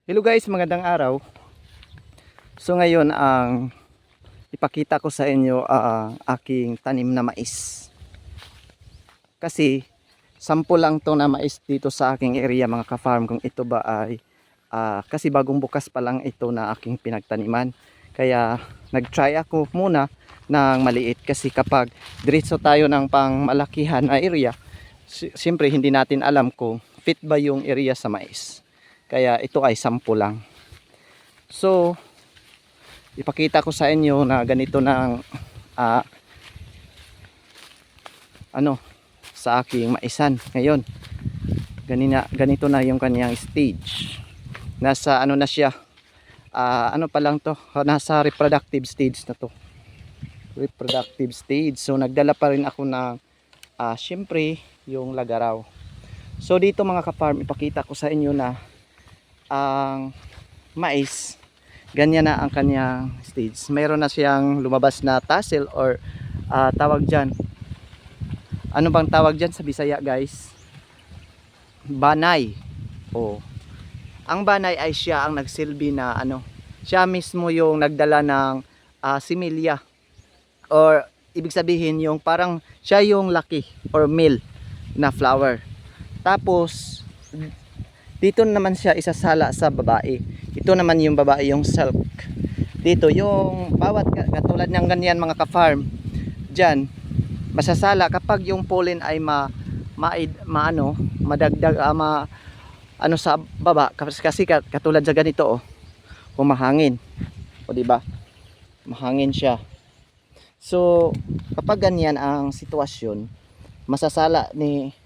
Hello guys, magandang araw. So ngayon ang ipakita ko sa inyo ang aking tanim na mais. Kasi sample lang to na mais dito sa aking area mga ka-farm kung ito ba ay kasi bagong bukas pa lang ito na aking pinagtaniman. Kaya nag-try ako muna ng maliit kasi kapag diretso tayo ng pangmalakihan na area, siyempre hindi natin alam kung fit ba yung area sa mais. Kaya ito ay sample lang. So, ipakita ko sa inyo na ganito ng uh, sa aking maisan ngayon. Ganito na yung kaniyang stage. Nasa ano na siya, ano pa lang to, nasa reproductive stage na to. Reproductive stage. So, nagdala pa rin ako ng syempre, yung lagaraw. So, dito mga ka-farm, ipakita ko sa inyo na ang mais, ganyan na ang kanyang stage. Mayroon na siyang lumabas na tassel or tawag dyan. Ano bang tawag dyan sa Bisaya guys? Banay. Oh. Ang banay ay siya ang nagsilbi na siya mismo yung nagdala ng similya. Or ibig sabihin yung parang siya yung laki or male na flower. Tapos dito naman siya isasala sa babae. Ito naman yung babae, yung silk. Dito yung bawat katulad ng ganyan mga ka-farm diyan masasala kapag yung pollen ay madagdag sa baba kasi katulad sa ganito kung mahangin o di ba? Mahangin siya. So kapag ganyan ang sitwasyon, masasala ni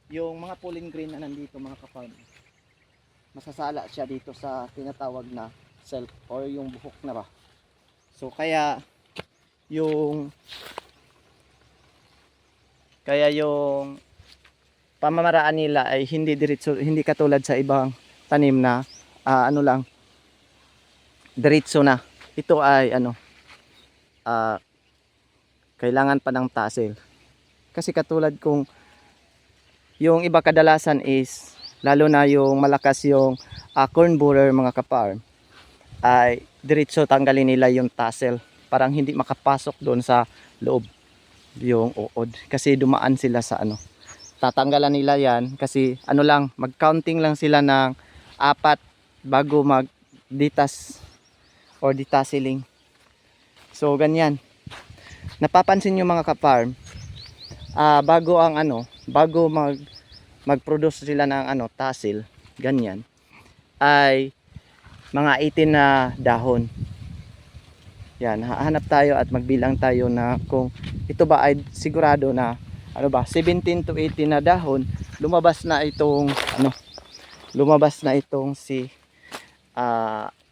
yung mga pollen grain na nandito mga ka-farm. Masasala siya dito sa tinatawag na silk or yung buhok na ba. So kaya yung pamamaraan nila ay hindi diretso, hindi katulad sa ibang tanim na diretso na. Ito ay kailangan pa ng tassel. Kasi katulad kung yung iba kadalasan is lalo na yung malakas yung corn borer mga ka-farm ay diretso tanggalin nila yung tassel, parang hindi makapasok doon sa loob yung uod kasi dumaan sila sa tatanggalan nila yan kasi mag-counting lang sila ng 4 bago mag-ditas or detasseling. So ganyan, napapansin nyo mga ka-farm, bago mag-produce sila ng tassel, ganyan, ay mga 18 na dahon. Yan, hahanap tayo at magbilang tayo na kung ito ba ay sigurado na 17 to 18 na dahon, lumabas na itong si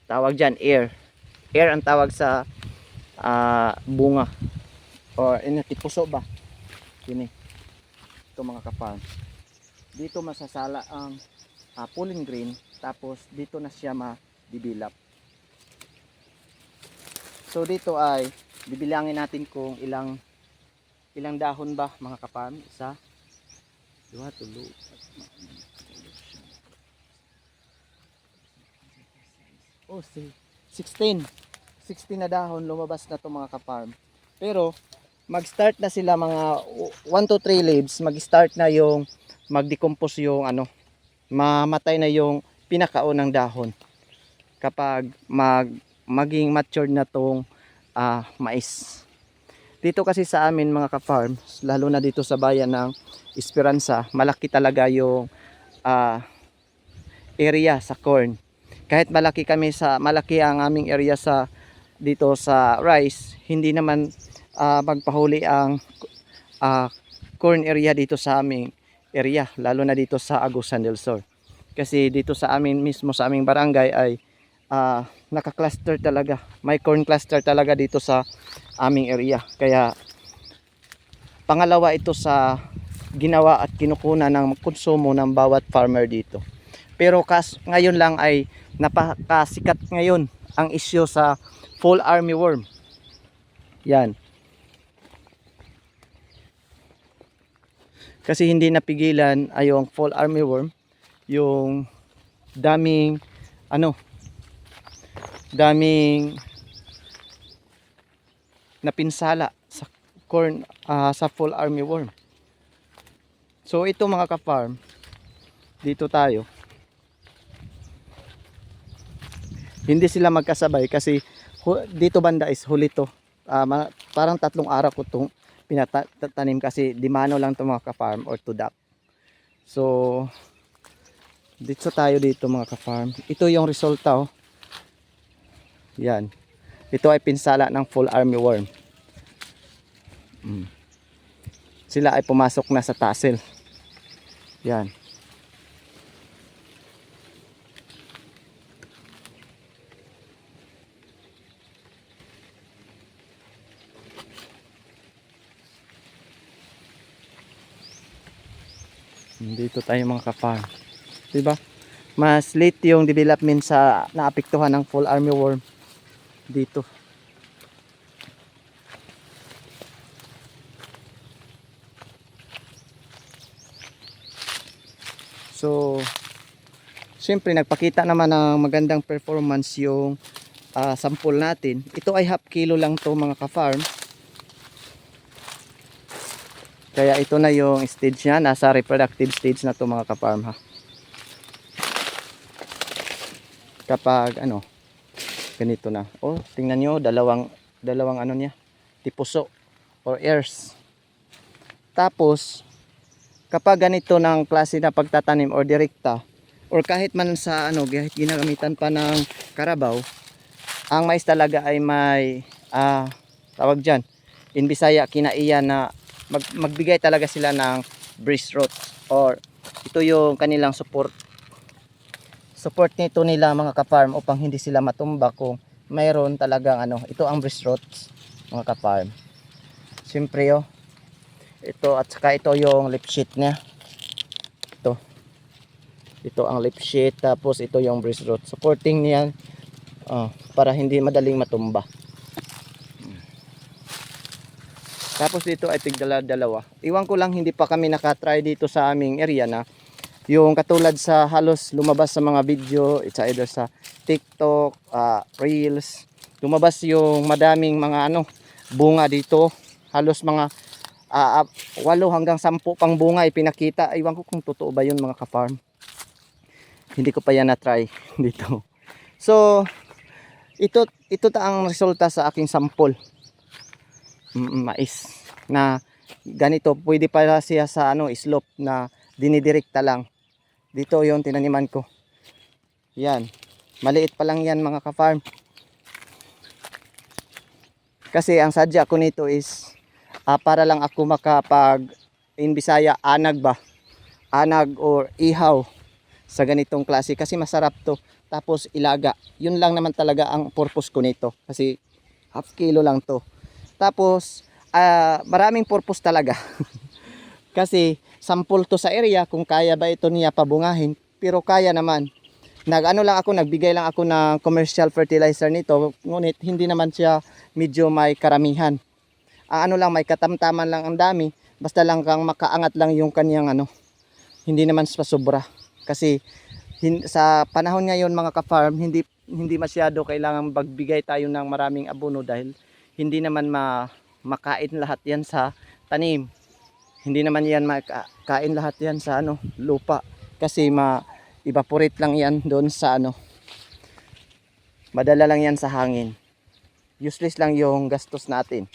tawag diyan air ang tawag sa bunga or puso ba yun ito mga ka-farm. Dito masasala ang pollen grain, tapos dito na siya ma-develop. So dito ay bibilangin natin kung ilang dahon ba mga ka-farm. 1, 2, 3, 4, 5, 6, 16 na dahon lumabas na to mga ka-farm. Pero mag-start na sila mga 1 to 3 leaves, mag-start na yung mag-decompose yung mamatay na yung pinakaunang dahon kapag maging matured na tong mais. Dito kasi sa amin mga ka-farm, lalo na dito sa bayan ng Esperanza, malaki talaga yung area sa corn. Kahit malaki ang aming area dito sa rice, hindi naman magpahuli ang corn area dito sa aming area, lalo na dito sa Agusan del Sur. Kasi dito sa amin mismo sa aming barangay ay naka-cluster talaga. May corn cluster talaga dito sa aming area. Kaya pangalawa ito sa ginawa at kinukunan ng konsumo ng bawat farmer dito. Pero ngayon lang ay napakasikat ngayon ang issue sa fall armyworm. Yan. Kasi hindi napigilan ay yung fall armyworm, yung daming ano, daming napinsala sa corn, sa fall armyworm. So ito mga ka-farm, dito tayo. Hindi sila magkasabay kasi dito banda is huli to. Parang 3 araw ko itong pinatanim kasi dimano lang to mga ka-farm or to duck. So dito tayo dito mga ka-farm. Ito yung resulta oh. Yan. Ito ay pinsala ng fall armyworm. Sila ay pumasok na sa tassel. Yan. Dito tayo mga ka-farm. Diba? Mas late yung development sa naapektuhan ng fall armyworm dito. So, siyempre nagpakita naman ng magandang performance yung sample natin. Ito ay half kilo lang to mga ka-farm. Kaya ito na yung stage niya, nasa reproductive stage na to mga ka-farm ha. Kapag ano, ganito na. Oh, tingnan nyo, dalawang ano niya, tipuso or ears. Tapos, kapag ganito ng klase na pagtatanim or direkta, or kahit man sa ano, kahit ginagamitan pa ng karabaw, ang mais talaga ay may, tawag dyan, in Bisaya, kinaiya na magbigay talaga sila ng breast root or ito yung kanilang support nito nila mga ka-farm upang hindi sila matumba kung mayroon talagang ano, ito ang breast roots mga ka-farm. Siyempre oh, ito at saka ito yung lip sheet niya, ito ang lip sheet, tapos ito yung breast root supporting niya para hindi madaling matumba. Tapos dito ay tigdala-dalawa. Iwan ko lang hindi pa kami nakatry dito sa aming area na yung katulad sa halos lumabas sa mga video, it's either sa TikTok, Reels, lumabas yung madaming mga ano, bunga dito. Halos mga 8 hanggang 10 pang bunga ipinakita. Iwan ko kung totoo ba yun mga ka-farm. Hindi ko pa yan na-try dito. So, ito ang resulta sa aking sample. Mais na ganito, pwede pala siya sa ano, slope na dinidirekta lang. Dito yung tinaniman ko. Yan, maliit pa lang yan mga ka-farm. Kasi ang sadya ko nito is para lang ako makapag in Bisaya anag ba, anag or ihaw sa ganitong klase kasi masarap to, tapos ilaga. Yun lang naman talaga ang purpose ko nito kasi half kilo lang to. Tapos maraming purpose talaga kasi sample to sa area kung kaya ba ito niya pabungahin, pero kaya naman. Nagbigay lang ako ng commercial fertilizer nito, ngunit hindi naman siya medyo may karamihan. May katamtaman lang ang dami, basta lang kang makaangat lang yung kanyang ano, hindi naman sa sobra. Kasi sa panahon ngayon mga ka-farm, hindi masyado kailangan magbigay tayo ng maraming abono dahil hindi naman makain lahat yan sa tanim. Hindi naman yan makain lahat yan sa ano, lupa. Kasi evaporate lang yan doon sa ano. Madala lang yan sa hangin. Useless lang yung gastos natin.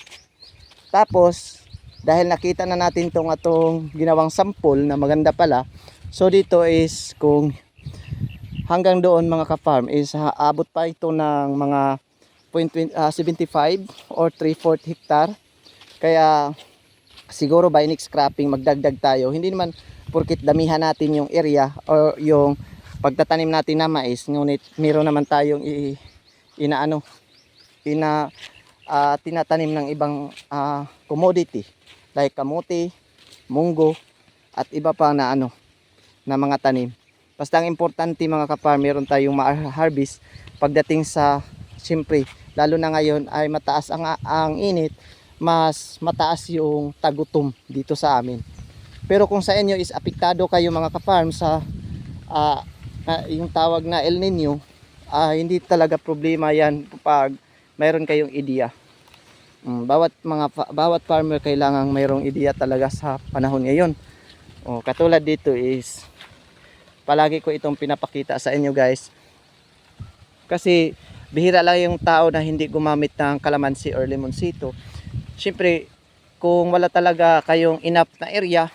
Tapos, dahil nakita na natin atong ginawang sample na maganda pala. So dito is kung hanggang doon mga ka-farm is abot pa ito ng mga 75 or 3/4 hectare. Kaya siguro by next cropping magdagdag tayo. Hindi naman porkit damihan natin yung area or yung pagtatanim natin na mais, ngunit meron naman tayong tinatanim ng ibang commodity like kamote, munggo at iba pa na na mga tanim. Basta ang importante mga ka-farm, meron tayong ma-harvest pagdating sa, siyempre lalo na ngayon ay mataas ang init, mas mataas yung tagutom dito sa amin. Pero kung sa inyo is apektado kayo mga ka-farm sa yung tawag na El Nino, hindi talaga problema yan pag mayroon kayong ideya. Bawat farmer kailangang mayroong ideya talaga sa panahon ngayon. Katulad dito is palagi ko itong pinapakita sa inyo guys. Kasi bihira lang yung tao na hindi gumamit ng calamansi or limonsito. Siyempre, kung wala talaga kayong enough na area,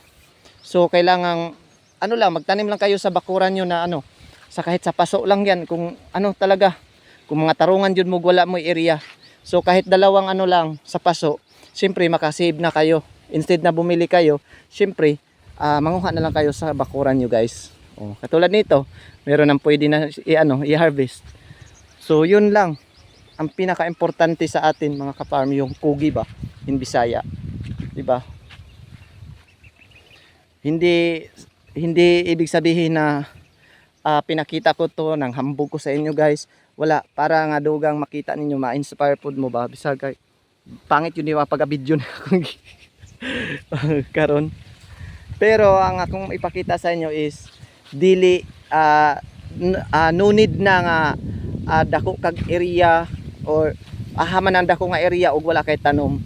so kailangang magtanim lang kayo sa bakuran nyo na sa kahit sa paso lang yan. Kung talaga, kung mga tarungan yun mo wala mo area. So kahit dalawang lang sa paso, siyempre makasave na kayo. Instead na bumili kayo, siyempre manguha na lang kayo sa bakuran nyo guys. Katulad nito, meron nang pwede na i-harvest. So yun lang ang pinaka-importante sa atin mga ka-farm, yung kugi ba in Bisaya, 'di ba? Hindi ibig sabihin na pinakita ko to ng hambog ko sa inyo guys. Wala, para nga dugang makita ninyo, ma-inspire pod mo ba bisag kay pangit yun yung pag-video na akong karon. Pero ang akong ipakita sa inyo is dili no need na nga dako kag area or haman ang dako nga area ug wala kay tanom.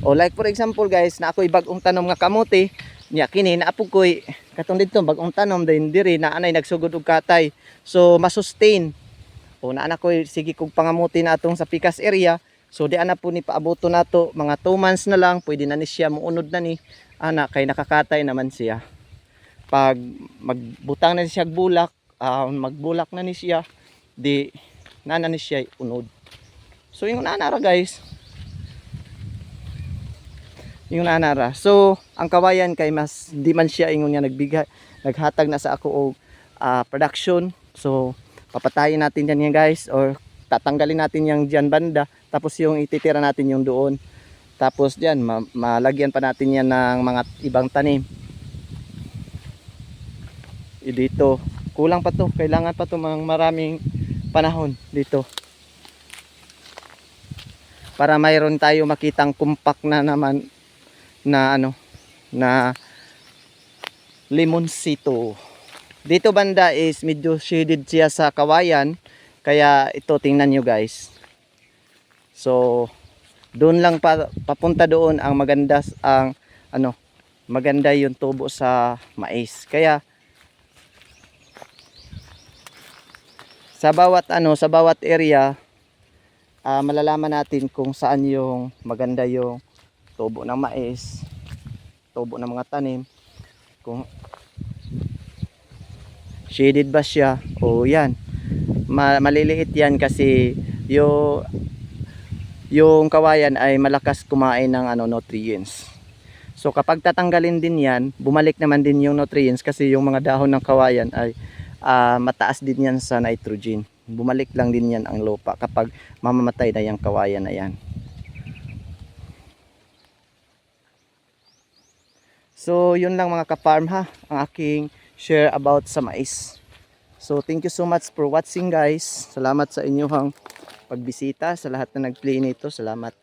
Like for example guys, na ako'y bagong tanom nga kamote nya kini naapog ko'y katong dito bagong tanom din diri na anay nagsugod og katay, so masustain. Na anak ko'y sige kog pangamuti na atong sa pikas area, so di ana po ni paaboto nato mga 2 months na lang pwede na ni siya muunod na ni ana kay nakakatay naman siya. Pag magbutang na siya bulak, magbulak na ni siya, di nana ni siya unod. So yung nanara guys, yung nanara. So ang kawayan kay mas di man siya ingon nga naghatag na sa ako og production. So papatayin natin yan guys, or tatanggalin natin yung dyan banda, tapos yung ititira natin yung doon, tapos dyan malagyan pa natin yan ng mga ibang tanim. Dito kulang pa to, kailangan pa to maraming panahon dito para mayroon tayo makitang compact na naman na na limonsito. Dito banda is medyo shaded siya sa kawayan, kaya ito tingnan nyo guys. So doon lang papunta doon ang maganda, ang maganda yung tubo sa mais. Kaya sa bawat area malalaman natin kung saan yung maganda yung tubo ng mais, tubo ng mga tanim, kung shaded ba siya. Yan maliliit yan kasi yung kawayan ay malakas kumain ng nutrients. So kapag tatanggalin din yan, bumalik naman din yung nutrients kasi yung mga dahon ng kawayan ay mataas din yan sa nitrogen. Bumalik lang din yan ang lupa kapag mamamatay na yung kawayan na yan. So yun lang mga ka-farm ang aking share about sa mais. So thank you so much for watching guys. Salamat sa inyong pagbisita, sa lahat na nag-play nito. Salamat.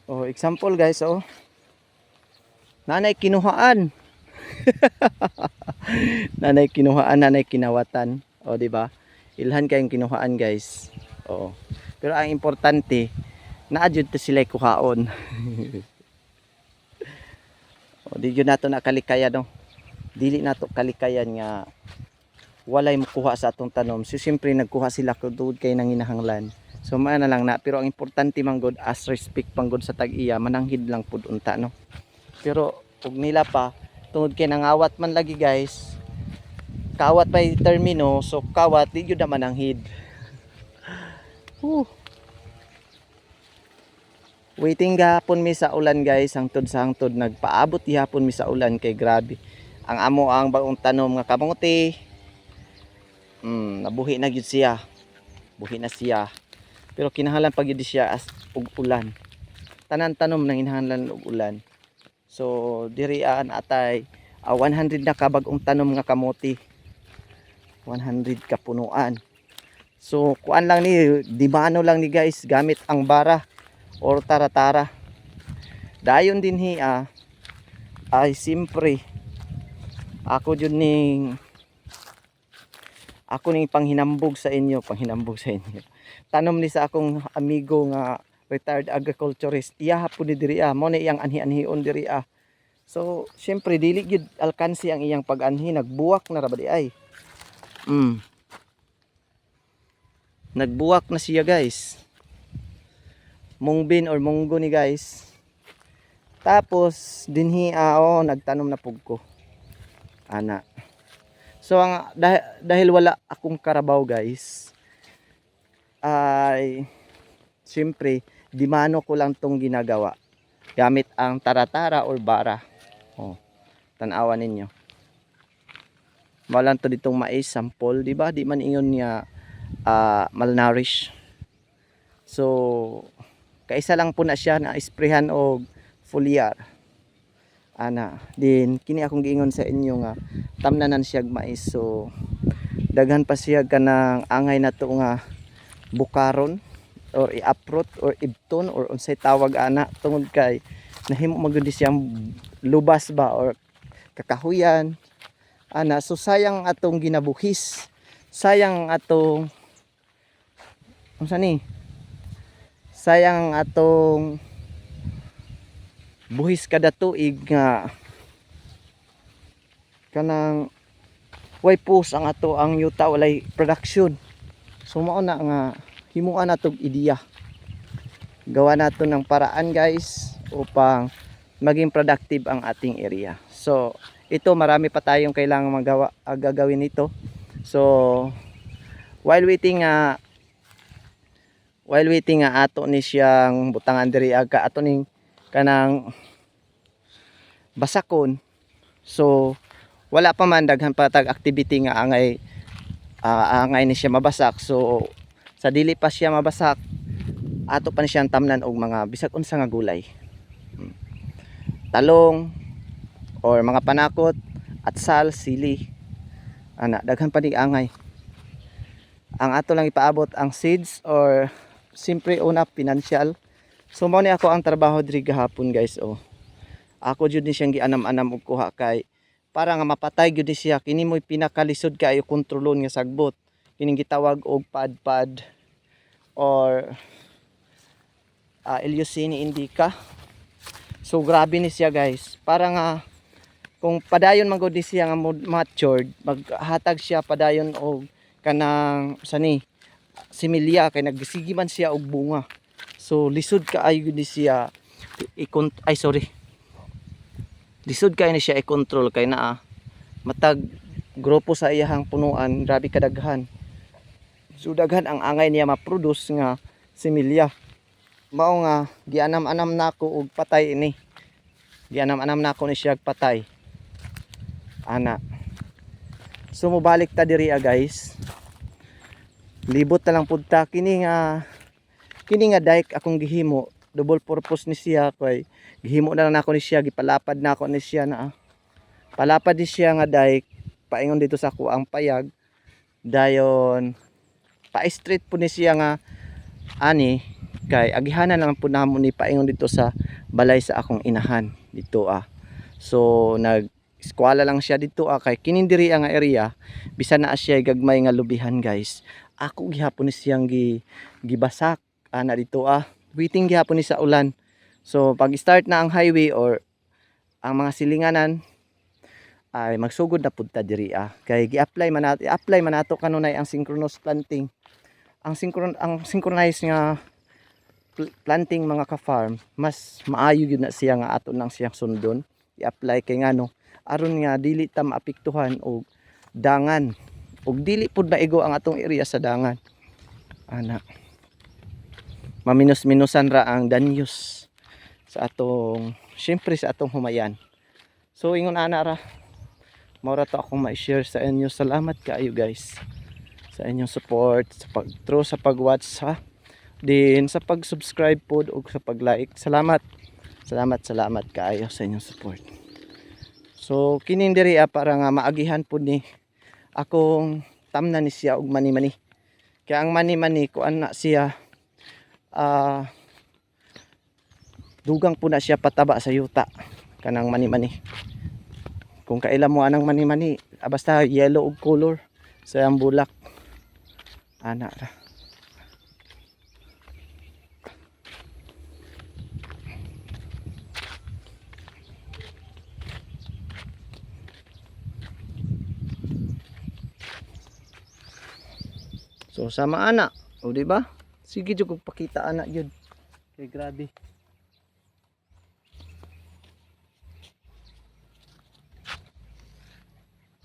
Example guys, nanay kinuhaan. nanay kinuhaan, nanay kinawatan. Di ba? Ilhan kayong kinuhaan guys. Pero ang importante, na-adjud to sila kuhaon. Di yun nato nakalikayan dili nato kalikayan nga walay makuha sa atong tanom. So siyempre nagkuha sila kudud kay nanginahanglan. So maana lang na, pero ang importante man god as respect pang god sa tag-iya, mananghid lang pud unta Pero ug nila pa tungod kay nangawat man lagi guys, kawat pa termino, so kawat di gyud naman ang hid. Waiting gahapon mi sa ulan guys, hangtod sa hangtod nagpaabot gihapon mi sa ulan kay grabe. Ang amo ang bagong tanom nga kamote, nabuhi na gyud siya. Buhi na siya. Pero kinahanglan pa gyud siya as og ulan. Tanan tanom nang kinahanglan og ulan. So diri atay 100 na ka bagong tanom nga kamote. 100 ka punuan. So kuan lang ni, dibano lang ni guys gamit ang bara or tara-tara. Dayon din ay simpre ako jud ning panghinambog sa inyo, tanom ni sa akong amigo nga retired agriculturist, iya hapon ni diri mo na iyang anhi-anhion diri so syempre dili gyud alkansi ang iyang pag-anhi, nagbuwak na ra ba di ay. Nagbuwak na siya guys, mungbin or munggo ni guys. Tapos dinhi nagtanom na pug ko ana. So dahil wala akong karabaw guys, ay siyempre dimano ko lang tong ginagawa gamit ang taratara or bara. Tanawan ninyo, malan to ditong mais sample, di ba? Di man ingon niya malnourished. So kaisa lang po na siya na isprehan og foliar ana. Din kini akong giingon sa inyo nga tamnanan siya mais. So daghan pa siya kanang angay na to nga bukaron or i-uproot or ibton or unsay tawag ana, tungod kay nahimo magudi siyang lubas ba or kakahuyan ana. So sayang atong ginabuhis, sayang atong sayang atong buhis kada tuig nga kanang way pus ang ato ang yuta walay production. So mao na nga himuan natong ideya, gawa nato ng paraan guys upang maging productive ang ating area. So ito marami pa tayong kailangang gagawin nito. So while waiting ato ni siyang butangan diri aga ato ning kanang basakon. So wala pa man daghan pa tag activity nga angay ni siya mabasak. So sa dili pa siya mabasak ato pa ni siyang tamnan og mga bisag unsa nga gulay, talong or mga panakot, atsal, sili ana. Daghan pa di angay. Ang ato lang ipaabot ang seeds or simpre una financial. So mao ni ako ang trabaho diri gahapon guys. Ako jud ni siyang gianam-anam og kuha kay para nga mapatay gyud siya. Kini mo'y pinakalisod kaayo kontrolon nga sagbot, kining gitawag og padpad or Eleusini indica. So grabe ni siya guys, para nga kung padayon man gud siya nga matured, maghatag siya padayon og kanang similya kay nagsigi man siya og bunga. So lisod kaayo ni siya lisod kaayo ni siya i-control kay naa matag grupo sa iyahang punuan, grabe kadaghan. So daghan ang angay niya ma-produce nga similya. Mao nga gianam-anam nako og patay ini. Gianam-anam nako ni siya patay ana. So mobalik ta diri guys. Libot na lang pud ta kini nga dike akong gihimo. Double purpose ni siya kay gihimo na lang nako ni siya, gipalapad na ako ni siya na palapad ni siya nga dike paingon dito sa ako ang payag. Dayon pa straight po ni siya nga ani kay agihanan lang po namo ni paingon dito sa balay sa akong inahan dito So nag eskwela lang siya dito kay kining diri nga area bisan na siya gagmay nga lubihan guys. Ako gihapon ni siyang gibasak ana dito waiting gihapon ni sa ulan. So pag start na ang highway or ang mga silinganan ay magsugod na pud ta diri kay gi-apply man nato kanunay ang synchronous planting. Ang synchronized nga planting mga ka-farm, mas maayo gyud na siya nga ato nang siyang sundon i-apply kay ngano aron nga dili ta maapektuhan og dangan og dili pud maigo ang atong area sa dangan ana. Maminus-minusan ra ang danyos sa atong syempre sa atong humayan. So ingon ana ra mao ra to akong ma-share sa inyo. Salamat kaayo guys sa inyong support sa pag-watch din sa pag-subscribe pod ug sa pag-like. Salamat kaayo sa inyong support. So kining diri para nga maagihan pod ni akong tamnan ni siya og mani-mani. Kaya ang mani-mani kuan na siya dugang po na siya pataba sa yuta kanang mani-mani. Kung kailan mo anang mani-mani, basta yellow og color sa ang bulak. Ana ra. So sama ana, o di ba? Sige jud kog pakita ana jud. Kay grabe.